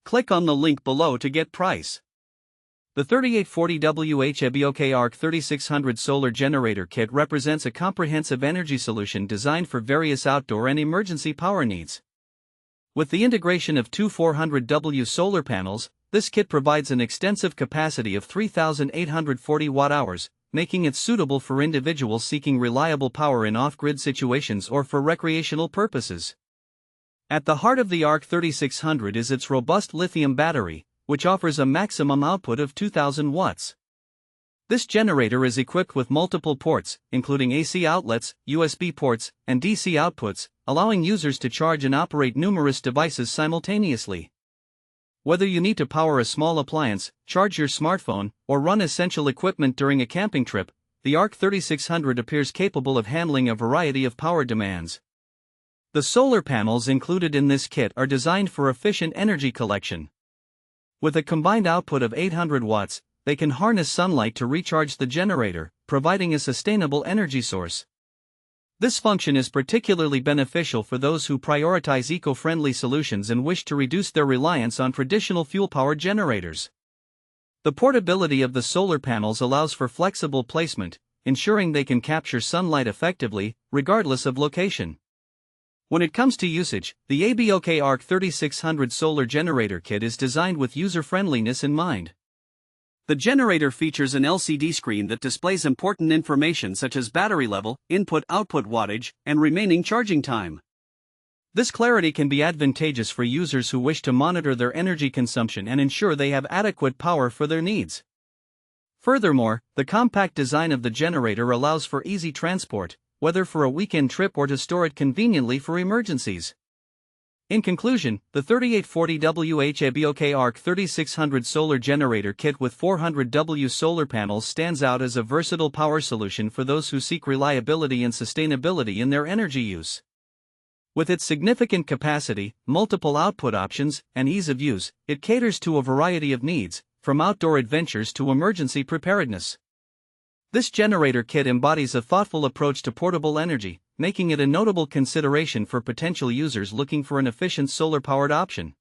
Click on the link below to get price. The 3840Wh ABOK Ark3600 solar generator kit represents a comprehensive energy solution designed for various outdoor and emergency power needs. With the integration of two 400W solar panels, this kit provides an extensive capacity of 3,840 watt-hours, making it suitable for individuals seeking reliable power in off-grid situations or for recreational purposes. At the heart of the Ark3600 is its robust lithium battery, which offers a maximum output of 2,000 watts. This generator is equipped with multiple ports, including AC outlets, USB ports, and DC outputs, allowing users to charge and operate numerous devices simultaneously. Whether you need to power a small appliance, charge your smartphone, or run essential equipment during a camping trip, the Ark3600 appears capable of handling a variety of power demands. The solar panels included in this kit are designed for efficient energy collection. With a combined output of 800 watts, they can harness sunlight to recharge the generator, providing a sustainable energy source. This function is particularly beneficial for those who prioritize eco-friendly solutions and wish to reduce their reliance on traditional fuel-powered generators. The portability of the solar panels allows for flexible placement, ensuring they can capture sunlight effectively, regardless of location. When it comes to usage, the ABOK Ark3600 solar generator kit is designed with user-friendliness in mind. The generator features an LCD screen that displays important information such as battery level, input-output wattage, and remaining charging time. This clarity can be advantageous for users who wish to monitor their energy consumption and ensure they have adequate power for their needs. Furthermore, the compact design of the generator allows for easy transport, whether for a weekend trip or to store it conveniently for emergencies. In conclusion, the 3840Wh ABOK Ark3600 solar generator kit with 400W solar panels stands out as a versatile power solution for those who seek reliability and sustainability in their energy use. With its significant capacity, multiple output options, and ease of use, it caters to a variety of needs, from outdoor adventures to emergency preparedness. This generator kit embodies a thoughtful approach to portable energy, making it a notable consideration for potential users looking for an efficient solar-powered option.